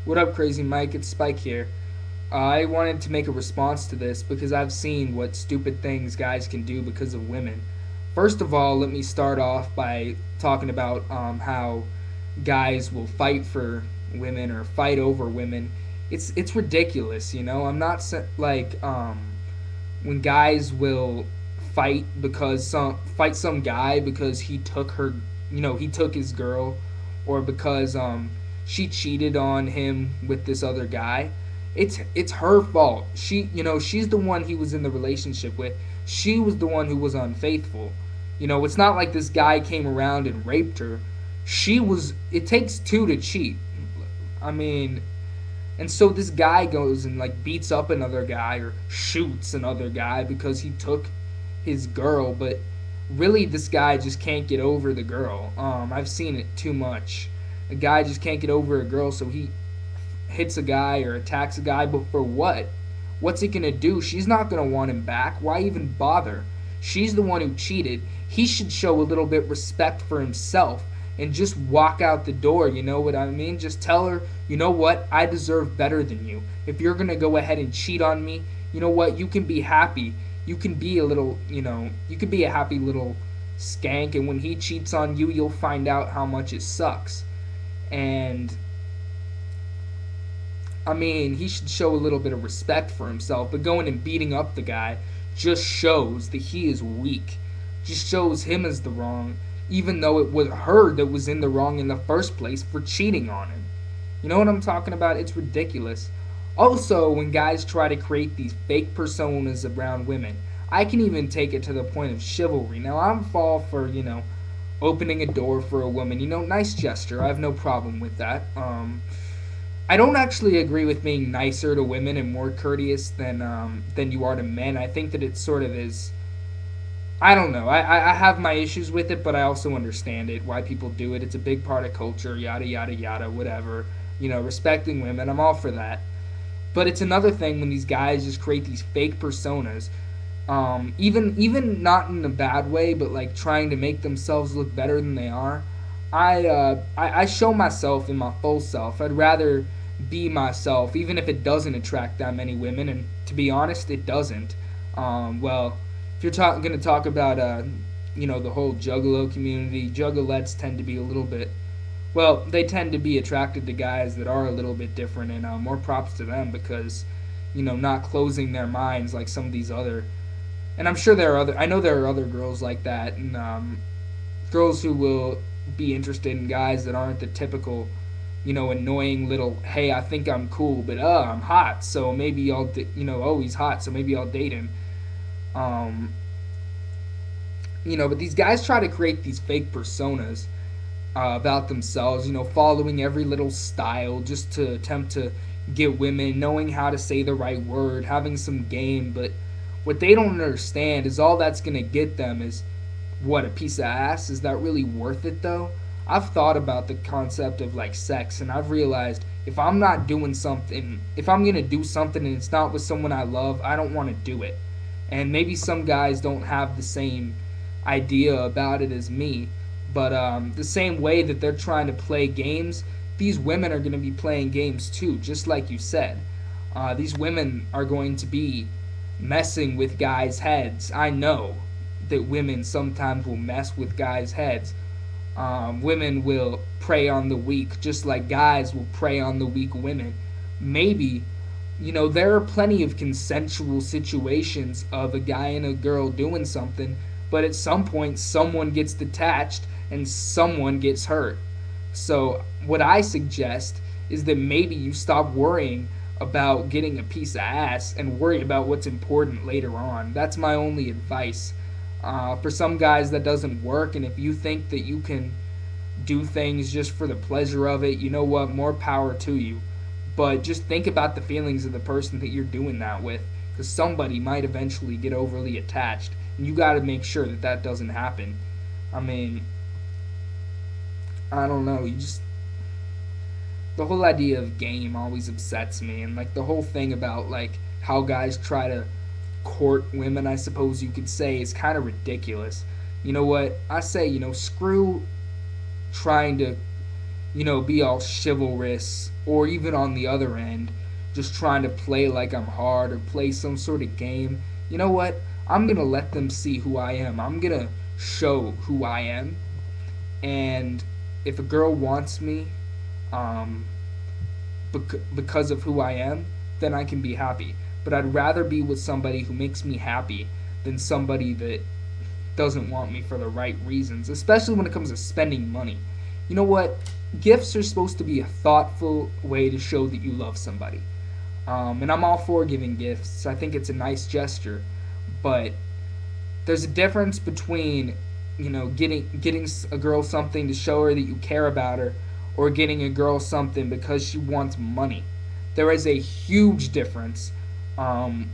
What up, Crazy Mike? It's Spike here. I wanted to make a response to this because I've seen what stupid things guys can do because of women. First of all, let me start off by talking about how guys will fight for women or fight over women. It's ridiculous, you know. I'm not like when guys will fight some guy because he took her, he took his girl, or because she cheated on him with this other guy. It's her fault. She's the one he was in the relationship with. She was the one who was unfaithful. It's not like this guy came around and raped her. It takes two to cheat. I mean, and so this guy goes and like beats up another guy or shoots another guy because he took his girl, but really this guy just can't get over the girl. I've seen it too much. A guy just can't get over a girl, so he hits a guy or attacks a guy, but for what? What's he gonna do? She's not gonna want him back. Why even bother? She's the one who cheated. He should show a little bit respect for himself and just walk out the door, you know what I mean? Just tell her, you know what, I deserve better than you. If you're gonna go ahead and cheat on me, you know what, you can be happy. You can be a little, you can be a happy little skank, and when he cheats on you, you'll find out how much it sucks. And I mean, he should show a little bit of respect for himself, but going and beating up the guy just shows that he is weak. Just shows him as the wrong, even though it was her that was in the wrong in the first place for cheating on him. You know what I'm talking about? It's ridiculous. Also, when guys try to create these fake personas around women, I can even take it to the point of chivalry. Now, I'm all for, opening a door for a woman. Nice gesture. I have no problem with that. I don't actually agree with being nicer to women and more courteous than you are to men. I think that it sort of is. I don't know. I have my issues with it, but I also understand it, why people do it. It's a big part of culture, yada, yada, yada, whatever. Respecting women, I'm all for that. But it's another thing when these guys just create these fake personas, even not in a bad way, but like trying to make themselves look better than they are. I show myself in my full self. I'd rather be myself, even if it doesn't attract that many women. And to be honest, it doesn't. Well, if you're going to talk about the whole juggalo community, juggalettes tend to be a little bit, well, they tend to be attracted to guys that are a little bit different, and more props to them because not closing their minds like some of these other, and I'm sure there are other, I know there are other girls like that, and girls who will be interested in guys that aren't the typical annoying little, hey, I think I'm cool, but I'm hot, so maybe oh, he's hot, so maybe I'll date him. um but these guys try to create these fake personas about themselves, following every little style just to attempt to get women, knowing how to say the right word, having some game. But what they don't understand is all that's going to get them is what, a piece of ass? Is that really worth it though? I've thought about the concept of like sex, and I've realized if I'm not doing something, if I'm going to do something and it's not with someone I love, I don't want to do it. And maybe some guys don't have the same idea about it as me, but the same way that they're trying to play games, these women are going to be playing games too, just like you said. These women are going to be messing with guys' heads. I know that women sometimes will mess with guys' heads. Women will prey on the weak, just like guys will prey on the weak women. Maybe, there are plenty of consensual situations of a guy and a girl doing something, but at some point, someone gets detached and someone gets hurt. So, what I suggest is that maybe you stop worrying about getting a piece of ass and worry about what's important later on. That's my only advice. For some guys, that doesn't work, and if you think that you can do things just for the pleasure of it, you know what? More power to you. But just think about the feelings of the person that you're doing that with, because somebody might eventually get overly attached, and you got to make sure that that doesn't happen. I mean, I don't know. The whole idea of game always upsets me, and like the whole thing about like how guys try to court women, I suppose you could say, is kind of ridiculous. You know what? I say, screw trying to be all chivalrous, or even on the other end, just trying to play like I'm hard or play some sort of game. You know what? I'm gonna let them see who I am. I'm gonna show who I am. And if a girl wants me, um, because of who I am, then I can be happy. But I'd rather be with somebody who makes me happy than somebody that doesn't want me for the right reasons, especially when it comes to spending money. You know what? Gifts are supposed to be a thoughtful way to show that you love somebody. And I'm all for giving gifts. I think it's a nice gesture. But there's a difference between, getting a girl something to show her that you care about her, or getting a girl something because she wants money. There is a huge difference. Um,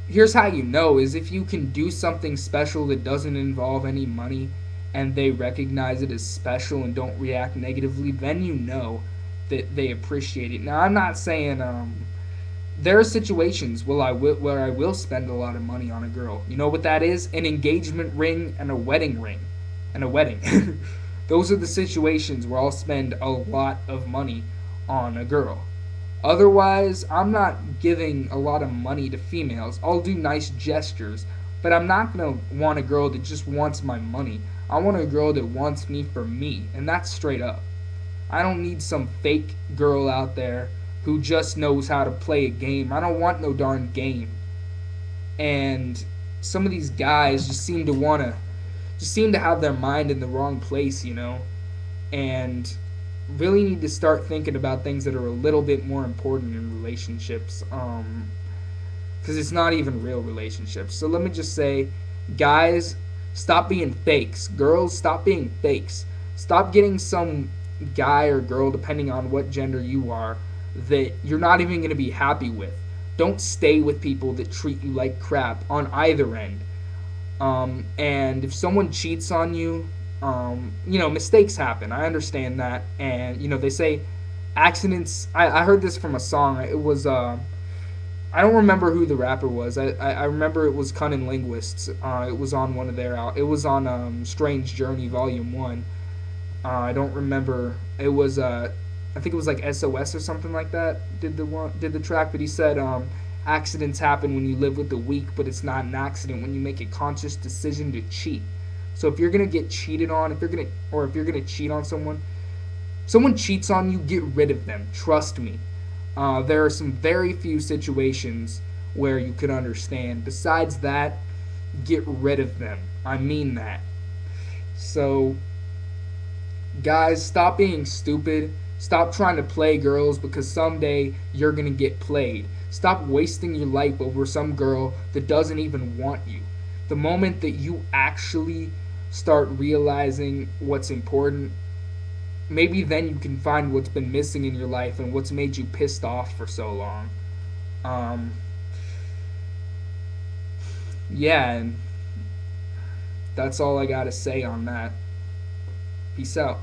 Here's how you know is if you can do something special that doesn't involve any money and they recognize it as special and don't react negatively, then you know that they appreciate it. Now, I'm not saying there are situations where I will spend a lot of money on a girl. You know what that is? An engagement ring and a wedding ring and a wedding. Those are the situations where I'll spend a lot of money on a girl. Otherwise, I'm not giving a lot of money to females. I'll do nice gestures, but I'm not going to want a girl that just wants my money. I want a girl that wants me for me, and that's straight up. I don't need some fake girl out there who just knows how to play a game. I don't want no darn game. And some of these guys just seem to have their mind in the wrong place. And really need to start thinking about things that are a little bit more important in relationships. Because it's not even real relationships. So let me just say, guys, stop being fakes. Girls, stop being fakes. Stop getting some guy or girl, depending on what gender you are, that you're not even going to be happy with. Don't stay with people that treat you like crap on either end. And if someone cheats on you, mistakes happen. I understand that. And, they say accidents. I heard this from a song. It was, I don't remember who the rapper was. I remember it was Cunning Linguists. It was on one of their it was on Strange Journey Volume 1. I don't remember. It was, I think it was like SOS or something like that. Did the track, but he said, accidents happen when you live with the weak, but it's not an accident when you make a conscious decision to cheat. So if you're gonna get cheated on, if you're gonna cheat on someone cheats on you, get rid of them. Trust me. There are some very few situations where you could understand. Besides that, get rid of them. I mean that. So, guys, stop being stupid. Stop trying to play girls because someday you're gonna get played. Stop wasting your life over some girl that doesn't even want you. The moment that you actually start realizing what's important, maybe then you can find what's been missing in your life and what's made you pissed off for so long. Um, yeah, and that's all I gotta say on that. Peace out.